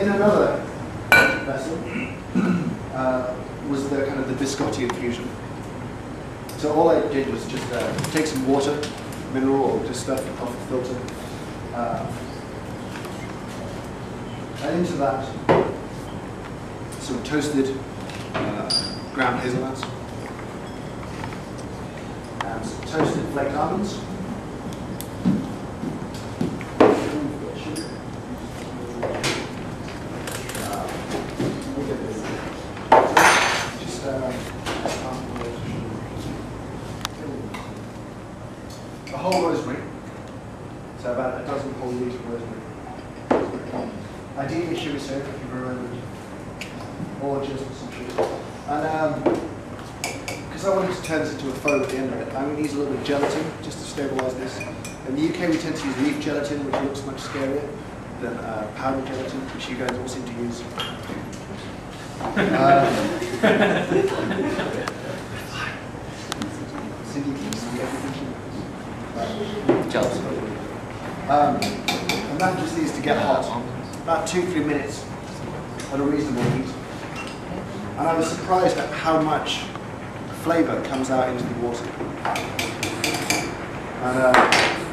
In another vessel was the kind of the biscotti infusion. So all I did was just take some water, mineral, or just stuff off the filter, and into that some toasted ground hazelnuts and some toasted flaked almonds. A whole rosemary, so about a dozen whole leaves of rosemary. Ideally sugar syrup, if you remember, or just some sugar. And because I wanted to turn this into a foam at the end of it, I'm going to use a little bit of gelatin just to stabilise this. In the UK we tend to use leaf gelatin, which looks much scarier than powdered gelatin, which you guys all seem to use. Gelatin. And that just needs to get hot, about 2-3 minutes at a reasonable heat. And I was surprised at how much flavour comes out into the water. And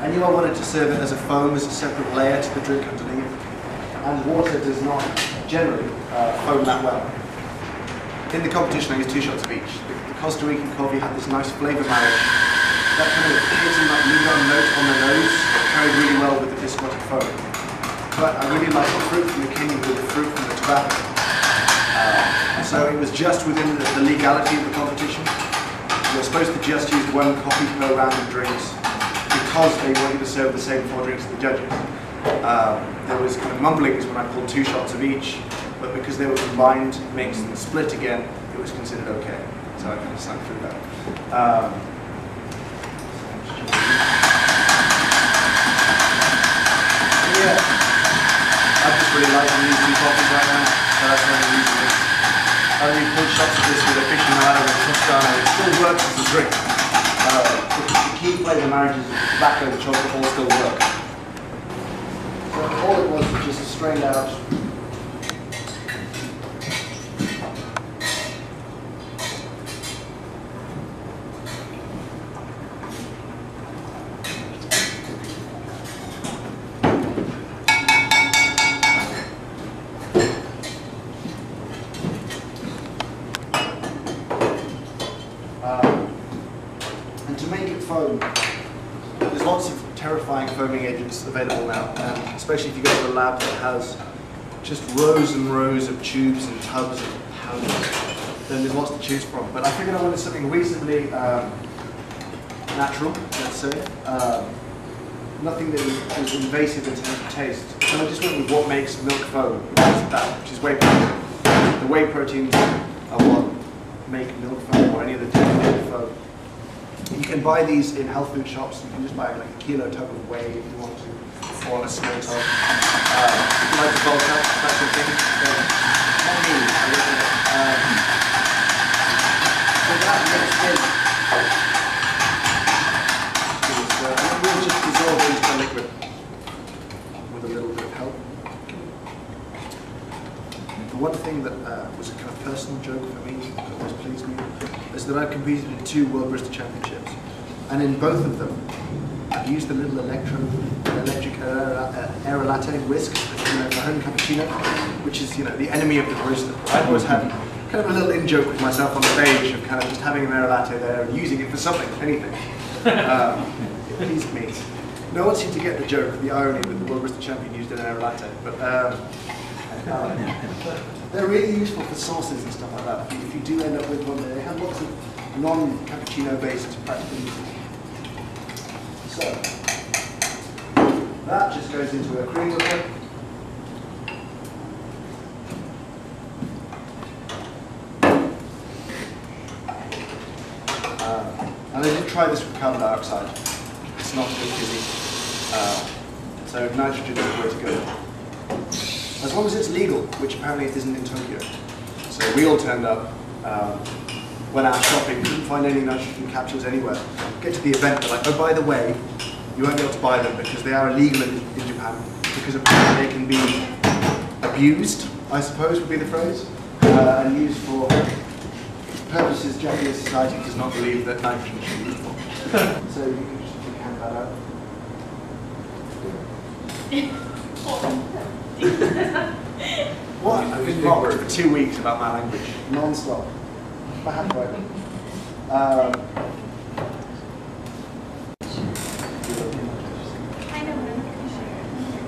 I knew I wanted to serve it as a foam, as a separate layer to the drink underneath. And water does not generally foam that well. In the competition I used 2 shots of each. The Costa Rican coffee had this nice flavour marriage. That kind of hazelnut lemon note on the nose carried really well with the biscotti foam. But I really liked the fruit from the Kenya with the fruit from the tobacco. So it was just within the legality of the competition. You're supposed to just use 1 coffee per round of drinks because they wanted to serve the same 4 drinks to the judges. There was kind of mumblings when I pulled 2 shots of each, but because they were combined, mixed and split again, it was considered okay. So I kind of snuck through that. Yeah, I just really like these 2 coffees right now, so that's one of the reasons. I only pulled shots of this with a aficionado and Toscano. It still works as a drink. The key flavour marriages of the tobacco and the chocolate all still work. So all it was just a strained out. And to make it foam, there's lots of terrifying foaming agents available now, especially if you go to a lab that has just rows and rows of tubes and tubs and powders, then there's lots to choose from. But I figured I wanted something reasonably natural, let's say, nothing that is invasive in terms of taste. So I just went with what makes milk foam, which is whey protein. The whey proteins are what make milk foam or any of the different foam. You can buy these in health food shops. You can just buy like a kilo tub of whey if you want to, or a small tub. If you like to bulk up, that sort of thing. Not me, I look at it. So that mixed in. And we'll just dissolve it into the liquid with a little bit of help. The one thing that was a kind of personal joke for me, that always pleased me, is that I've competed in 2 World Barista Championships, and in both of them, I've used the little electric air latte whisk, for home cappuccino, which is the enemy of the barista. I've always had kind of a little in-joke with myself on stage of kind of just having an air latte there and using it for something, anything. It pleased me. No one seemed to get the joke, the irony that the World Barista Champion used an air latte, but they're really useful for sauces and stuff like that. If you do end up with one, they have lots of non-cappuccino based practical uses. So, that just goes into a cream cooker. And I did try this with carbon dioxide. It's not too fizzy. So nitrogen is the way to go. As long as it's legal, which apparently it isn't in Tokyo. So we all turned up, went out shopping, couldn't find any nitrogen capsules anywhere. Get to the event, they're like, oh, by the way, you won't be able to buy them because they are illegal in Japan, because apparently they can be a abused, I suppose would be the phrase, and used for purposes Japanese society does not believe that nitrogen should be used for. So you can just hand that out. What? I've been mocked for 2 weeks about my language, non-stop. My handwriting.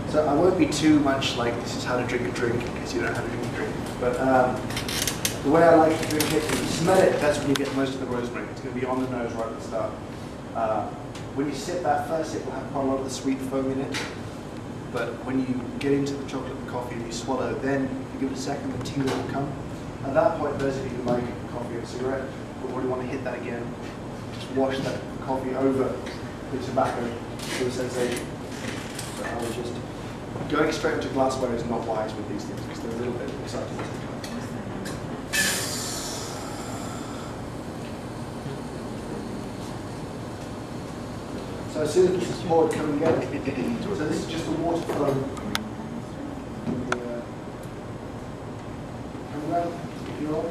So I won't be too much like this is how to drink a drink in case you don't know how to drink a drink. But the way I like to drink it, if you smell it, that's when you get most of the rosemary. It's going to be on the nose right at the start. When you sip that first sip, will have quite a lot of the sweet foam in it. But when you get into the chocolate and coffee and you swallow, then you give it a second, the tea will come. At that point, those of you who like coffee or cigarette will probably want to hit that again. Just wash that coffee over the tobacco for the sensation. So I was just going straight into glassware is not wise with these things because they're a little bit exciting. So as soon as this is poured, come and get it. So this is just a water flow. Come around, if you want.